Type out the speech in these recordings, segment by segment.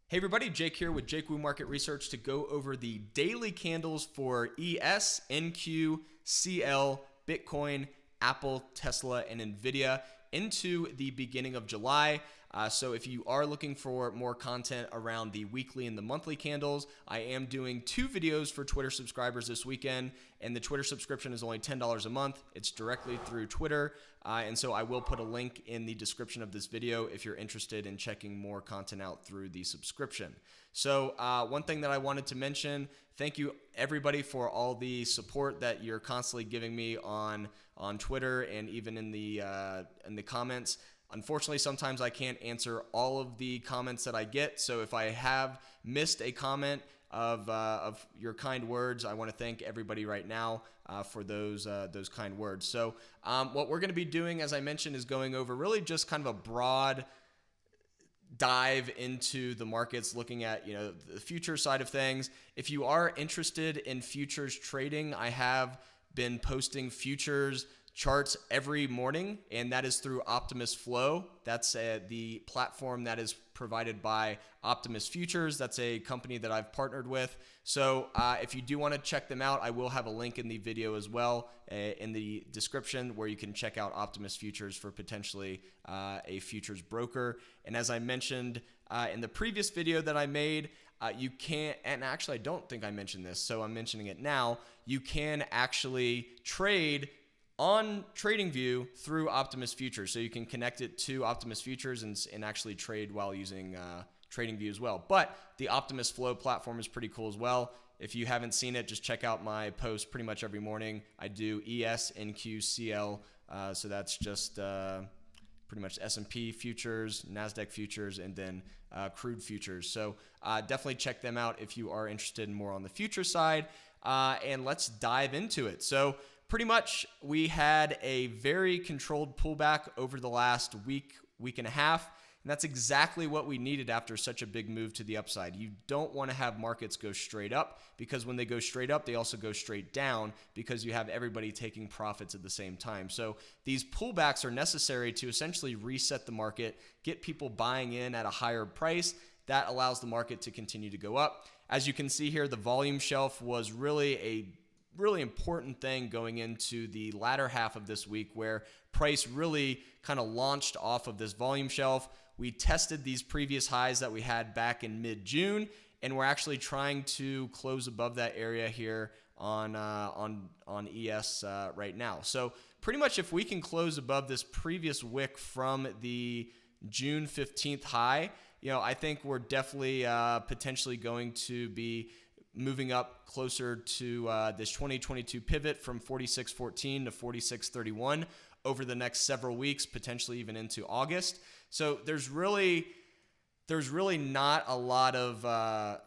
Hey everybody, Jake here with Jake Wu Market Research to go over the daily candles for ES, NQ, CL, Bitcoin, Apple, Tesla, and NVIDIA into the beginning of July. So if you are looking for more content around the weekly and the monthly candles, I am doing 2 videos for Twitter subscribers this weekend, and the Twitter subscription is only $10 a month. It's directly through Twitter, and so I will put a link in the description of this video if you're interested in checking more content out through the subscription. So one thing that I wanted to mention, thank you everybody for all the support that you're constantly giving me on Twitter and even in the comments. Unfortunately, sometimes I can't answer all of the comments that I get. So if I have missed a comment of your kind words, I want to thank everybody right now for those kind words. So what we're going to be doing, as I mentioned, is going over really just kind of a broad dive into the markets, looking at the future side of things. If you are interested in futures trading, I have been posting futures charts every morning, and that is through Optimus Flow. That's the platform that is provided by Optimus Futures. That's a company that I've partnered with. So if you do want to check them out, I will have a link in the video as well in the description where you can check out Optimus Futures for potentially a futures broker. And as I mentioned in the previous video that I made, you can't, and actually I don't think I mentioned this, so I'm mentioning it now, you can actually trade on TradingView through Optimus Futures. So you can connect it to Optimus Futures and actually trade while using TradingView as well. But the Optimus Flow platform is pretty cool as well. If you haven't seen it, just check out my posts pretty much every morning. I do ES, NQ, CL. So that's just pretty much S&P futures, NASDAQ futures, and then crude futures. So definitely check them out if you are interested in more on the future side. And let's dive into it. So pretty much we had a very controlled pullback over the last week and a half, and that's exactly what we needed after such a big move to the upside. You don't want to have markets go straight up, because when they go straight up, they also go straight down because you have everybody taking profits at the same time. So these pullbacks are necessary to essentially reset the market, get people buying in at a higher price. That allows the market to continue to go up. As you can see here, the volume shelf was really important thing going into the latter half of this week, where price really kind of launched off of this volume shelf. We tested these previous highs that we had back in mid-June, and we're actually trying to close above that area here on ES right now. So pretty much if we can close above this previous wick from the June 15th high, I think we're definitely potentially going to be moving up closer to this 2022 pivot from 46.14 to 46.31 over the next several weeks, potentially even into August. So there's really not a lot of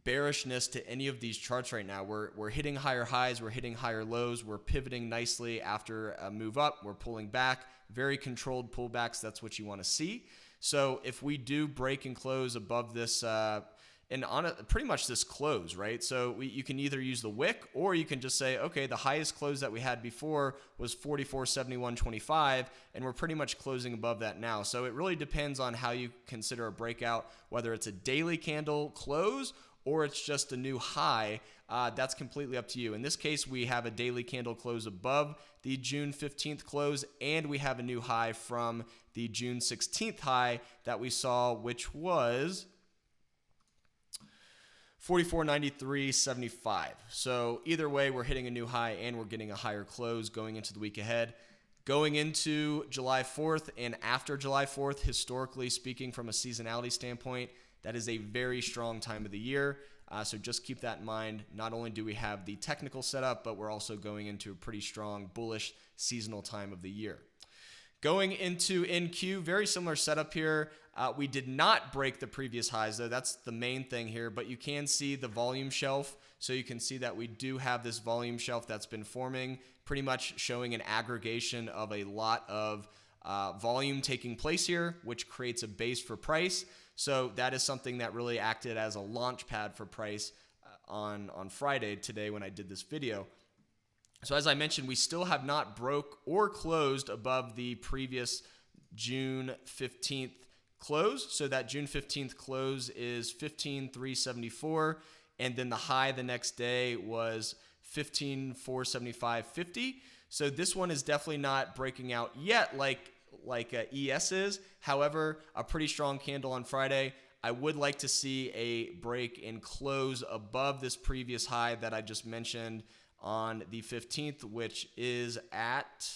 bearishness to any of these charts right now. We're hitting higher highs, we're hitting higher lows, we're pivoting nicely after a move up, we're pulling back, very controlled pullbacks. That's what you want to see. So if we do break and close above this and on pretty much this close, right? So you can either use the wick, or you can just say, okay, the highest close that we had before was 44.7125, and we're pretty much closing above that now. So it really depends on how you consider a breakout, whether it's a daily candle close or it's just a new high. That's completely up to you. In this case, we have a daily candle close above the June 15th close, and we have a new high from the June 16th high that we saw, which was 44.9375. So either way, we're hitting a new high and we're getting a higher close going into the week ahead. Going into July 4th and after July 4th, historically speaking, from a seasonality standpoint, that is a very strong time of the year. So just keep that in mind. Not only do we have the technical setup, but we're also going into a pretty strong bullish seasonal time of the year. Going into NQ, very similar setup here. We did not break the previous highs, though. That's the main thing here, but you can see the volume shelf. So you can see that we do have this volume shelf that's been forming, pretty much showing an aggregation of a lot of volume taking place here, which creates a base for price. So that is something that really acted as a launch pad for price on Friday today when I did this video. So as I mentioned, we still have not broke or closed above the previous June 15th close. So that June 15th close is 15,374. And then the high the next day was 15,475.50. So this one is definitely not breaking out yet like ES is. However, a pretty strong candle on Friday. I would like to see a break and close above this previous high that I just mentioned on the 15th, which is at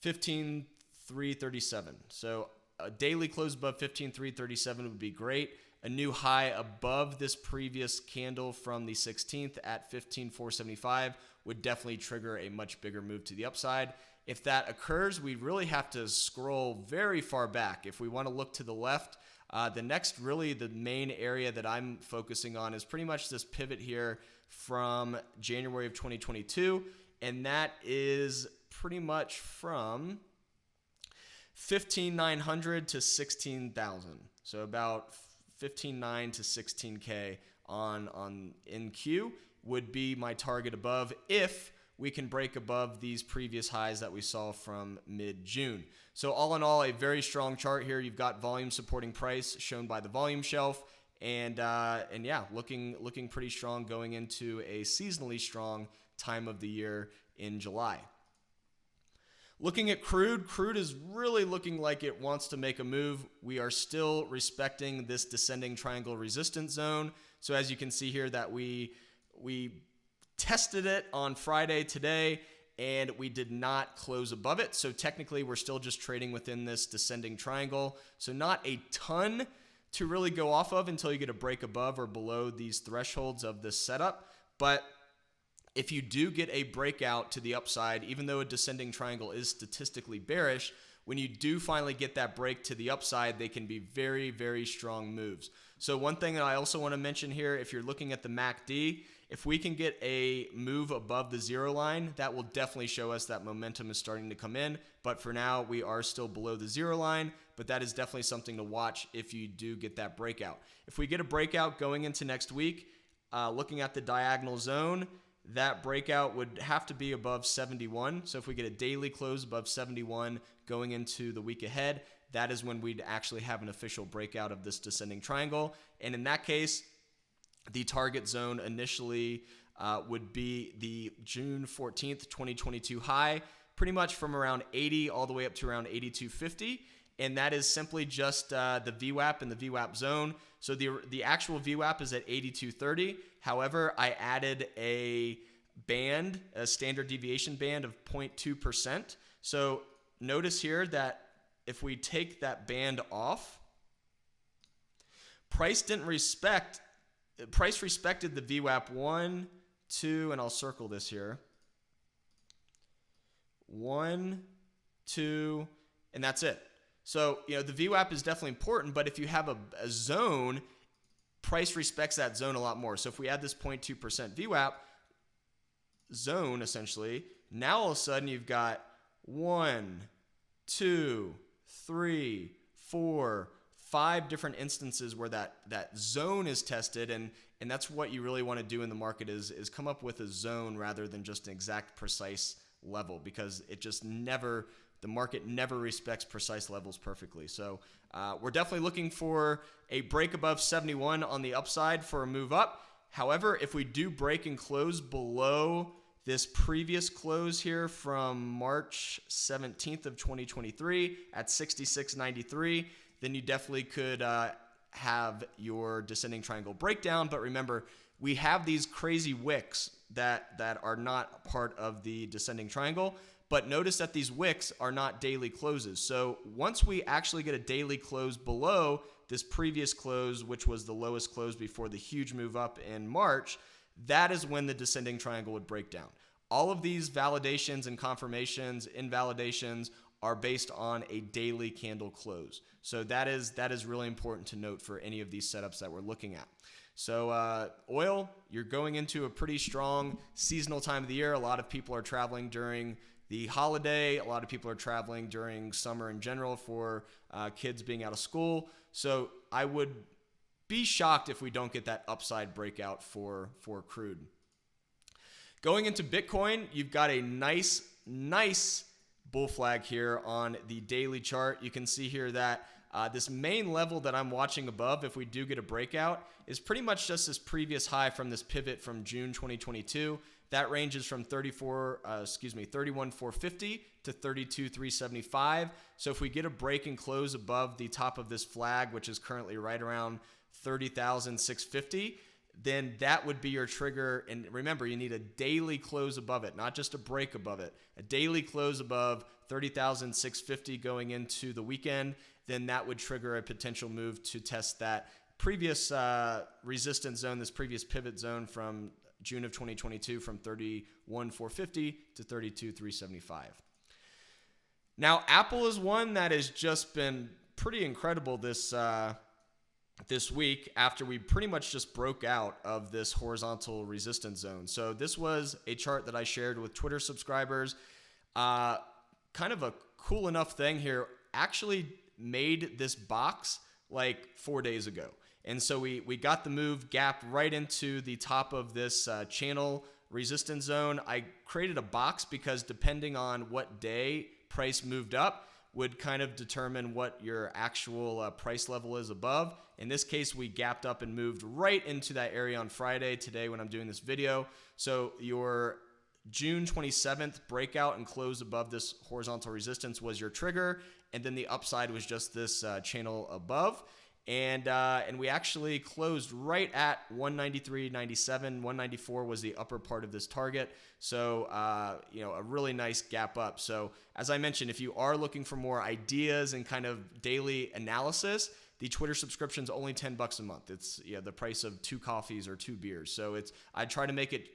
15,337. So a daily close above 15,337 would be great. A new high above this previous candle from the 16th at 15,475 would definitely trigger a much bigger move to the upside. If that occurs, we really have to scroll very far back. If we want to look to the left, the main area that I'm focusing on is pretty much this pivot here from January of 2022, and that is pretty much from 15,900 to 16,000. So about 15,900 to 16K on NQ would be my target above if we can break above these previous highs that we saw from mid-June. So all in all, a very strong chart here. You've got volume supporting price shown by the volume shelf, and yeah, looking pretty strong going into a seasonally strong time of the year in July. Looking at crude is really looking like it wants to make a move. We are still respecting this descending triangle resistance zone. So as you can see here that we tested it on Friday today, and we did not close above it. So technically, we're still just trading within this descending triangle. So not a ton to really go off of until you get a break above or below these thresholds of this setup. But if you do get a breakout to the upside, even though a descending triangle is statistically bearish, when you do finally get that break to the upside, they can be very, very strong moves. So one thing that I also want to mention here, if you're looking at the MACD, if we can get a move above the zero line, that will definitely show us that momentum is starting to come in. But for now, we are still below the zero line, but that is definitely something to watch if you do get that breakout. If we get a breakout going into next week, looking at the diagonal zone, that breakout would have to be above 71. So if we get a daily close above 71 going into the week ahead, that is when we'd actually have an official breakout of this descending triangle. And in that case, the target zone initially would be the June 14th, 2022 high, pretty much from around 80 all the way up to around 82.50. And that is simply just the VWAP and the VWAP zone. So the actual VWAP is at 82.30. However, I added a band, a standard deviation band of 0.2%. So notice here that if we take that band off, price respected the VWAP 1, 2, and I'll circle this here. 1, 2, and that's it. So, the VWAP is definitely important, but if you have a zone, price respects that zone a lot more. So if we add this 0.2% VWAP zone, essentially, now all of a sudden you've got 1, 2, 3, 4, 5 different instances where that zone is tested, and that's what you really want to do in the market is come up with a zone rather than just an exact precise level, because the market never respects precise levels perfectly. So we're definitely looking for a break above 71 on the upside for a move up. However, if we do break and close below this previous close here from March 17th of 2023 at 66.93, then you definitely could have your descending triangle breakdown. But remember, we have these crazy wicks that are not part of the descending triangle. But notice that these wicks are not daily closes. So once we actually get a daily close below this previous close, which was the lowest close before the huge move up in March, that is when the descending triangle would break down. All of these validations and confirmations, invalidations, are based on a daily candle close. So that is really important to note for any of these setups that we're looking at. So oil, you're going into a pretty strong seasonal time of the year. A lot of people are traveling during the holiday. A lot of people are traveling during summer in general for kids being out of school. So I would be shocked if we don't get that upside breakout for crude. Going into Bitcoin, you've got a nice bull flag here on the daily chart. You can see here that this main level that I'm watching above, if we do get a breakout, is pretty much just this previous high from this pivot from June 2022. That ranges from 31,450 to 32,375. So if we get a break and close above the top of this flag, which is currently right around 30,650, then that would be your trigger. And remember, you need a daily close above it, not just a break above it. A daily close above 30,650 going into the weekend, then that would trigger a potential move to test that previous resistance zone, this previous pivot zone from June of 2022, from 31,450 to 32,375. Now, Apple is one that has just been pretty incredible this week after we pretty much just broke out of this horizontal resistance zone. So this was a chart that I shared with Twitter subscribers. Kind of a cool enough thing here. Actually made this box like 4 days ago. And so we got the move gap right into the top of this channel resistance zone. I created a box because depending on what day price moved up would kind of determine what your actual price level is above. In this case, we gapped up and moved right into that area on Friday today when I'm doing this video. So your June 27th breakout and close above this horizontal resistance was your trigger. And then the upside was just this channel above. And we actually closed right at 193.97. 194 was the upper part of this target. So, a really nice gap up. So as I mentioned, if you are looking for more ideas and kind of daily analysis, the Twitter subscription is only $10 a month. It's the price of 2 coffees or 2 beers. So I try to make it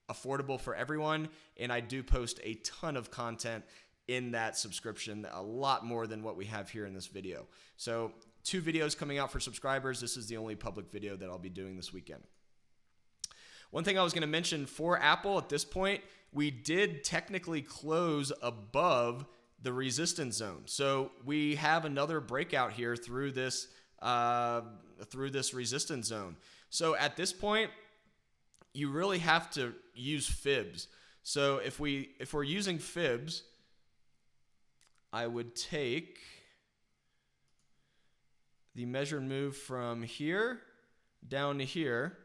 affordable for everyone. And I do post a ton of content in that subscription, a lot more than what we have here in this video. So 2 videos coming out for subscribers. This is the only public video that I'll be doing this weekend. One thing I was going to mention for Apple at this point, we did technically close above the resistance zone. So we have another breakout here through this resistance zone. So at this point, you really have to use fibs. So if we're using fibs, I would take the measured move from here down to here.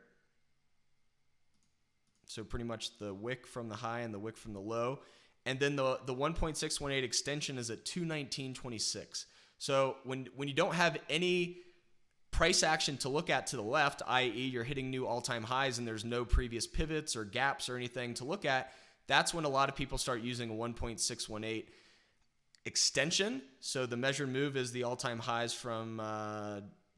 So pretty much the wick from the high and the wick from the low. And then the 1.618 extension is at 219.26. So when you don't have any price action to look at to the left, i.e. you're hitting new all-time highs and there's no previous pivots or gaps or anything to look at, that's when a lot of people start using a 1.618 extension. So the measured move is the all-time highs from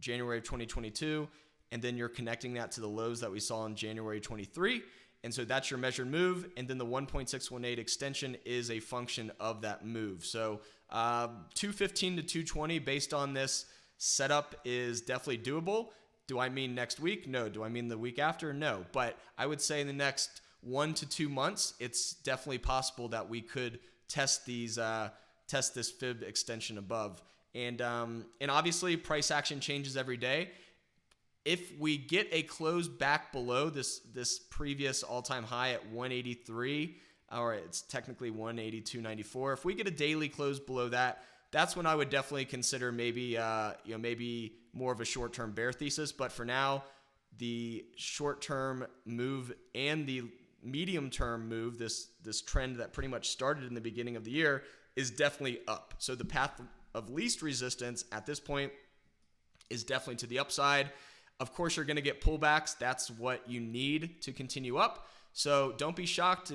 January of 2022, and then you're connecting that to the lows that we saw in January 23. And so that's your measured move, and then the 1.618 extension is a function of that move. So 215 to 220 based on this setup is definitely doable. Do I mean next week? No. Do I mean the week after? No. But I would say in the next 1 to 2 months, it's definitely possible that we could test these test this fib extension above. And obviously price action changes every day. If we get a close back below this previous all-time high at 183, or it's technically 182.94, if we get a daily close below that, that's when I would definitely consider maybe maybe more of a short-term bear thesis. But for now, the short-term move and the medium-term move, this trend that pretty much started in the beginning of the year, is definitely up. So the path of least resistance at this point is definitely to the upside. Of course, you're going to get pullbacks. That's what you need to continue up. So don't be shocked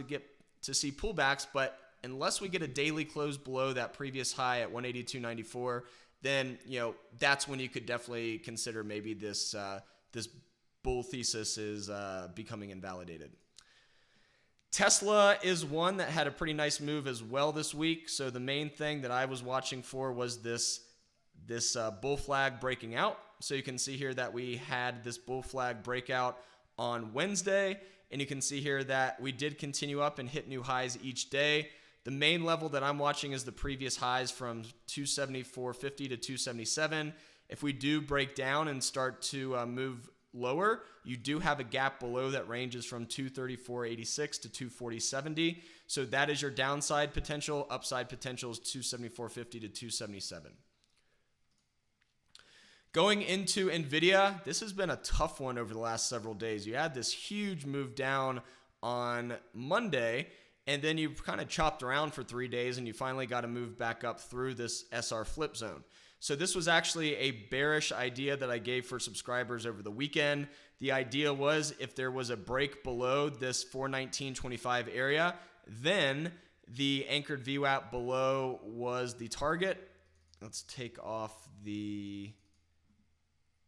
to see pullbacks, but unless we get a daily close below that previous high at 182.94, then that's when you could definitely consider maybe this bull thesis is becoming invalidated. Tesla is one that had a pretty nice move as well this week. So the main thing that I was watching for was this bull flag breaking out. So you can see here that we had this bull flag breakout on Wednesday, and you can see here that we did continue up and hit new highs each day. The main level that I'm watching is the previous highs from 274.50 to 277. If we do break down and start to move lower, you do have a gap below that ranges from 234.86 to 240.70. So that is your downside potential. Upside potential is 274.50 to 277. Going into NVIDIA, this has been a tough one over the last several days. You had this huge move down on Monday, and then you kind of chopped around for 3 days, and you finally got to move back up through this SR flip zone. So this was actually a bearish idea that I gave for subscribers over the weekend. The idea was if there was a break below this 419.25 area, then the anchored VWAP below was the target. Let's take off the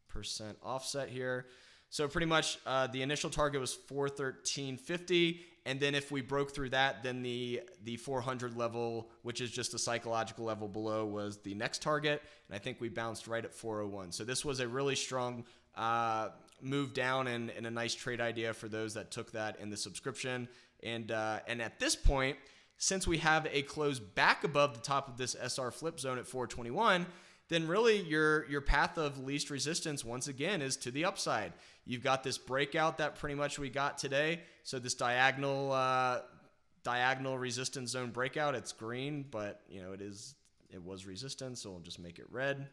percent offset here. So pretty much the initial target was 413.50, and then if we broke through that, then the 400 level, which is just a psychological level below, was the next target, and I think we bounced right at 401. So this was a really strong move down and a nice trade idea for those that took that in the subscription. And at this point, since we have a close back above the top of this SR flip zone at 421, then really your path of least resistance once again is to the upside. You've got this breakout that pretty much we got today. So this diagonal resistance zone breakout, it's green, but you know it was resistance, so we'll just make it red.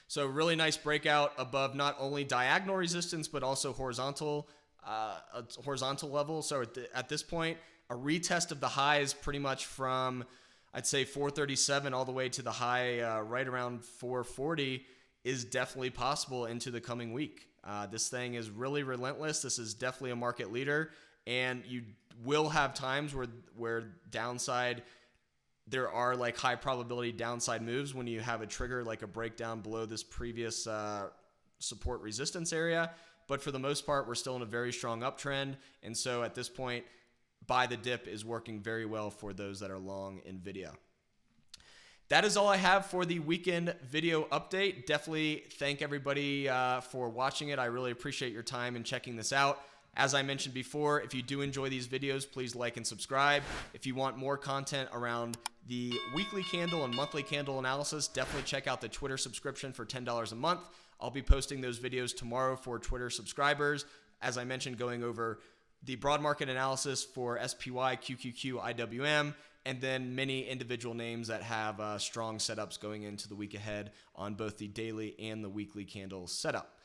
So really nice breakout above not only diagonal resistance but also horizontal level. So at this point, a retest of the highs pretty much from I'd say 437 all the way to the high right around 440 is definitely possible into the coming week. This thing is really relentless. This is definitely a market leader, and you will have times where downside, there are like high probability downside moves when you have a trigger like a breakdown below this previous support resistance area. But for the most part, we're still in a very strong uptrend, and so at this point, buy the dip is working very well for those that are long NVIDIA. That is all I have for the weekend video update. Definitely thank everybody for watching it. I really appreciate your time in checking this out. As I mentioned before, if you do enjoy these videos, please like and subscribe. If you want more content around the weekly candle and monthly candle analysis, definitely check out the Twitter subscription for $10 a month. I'll be posting those videos tomorrow for Twitter subscribers. As I mentioned, going over the broad market analysis for SPY, QQQ, IWM, and then many individual names that have strong setups going into the week ahead on both the daily and the weekly candle setup.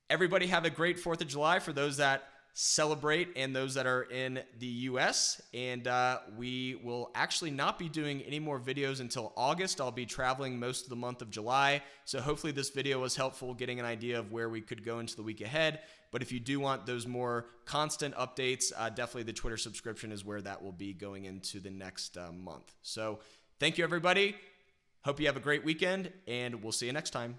Everybody have a great 4th of July for those that celebrate and those that are in the US. And we will actually not be doing any more videos until August. I'll be traveling most of the month of July. So hopefully this video was helpful getting an idea of where we could go into the week ahead. But if you do want those more constant updates, definitely the Twitter subscription is where that will be going into the next month. So thank you, everybody. Hope you have a great weekend, and we'll see you next time.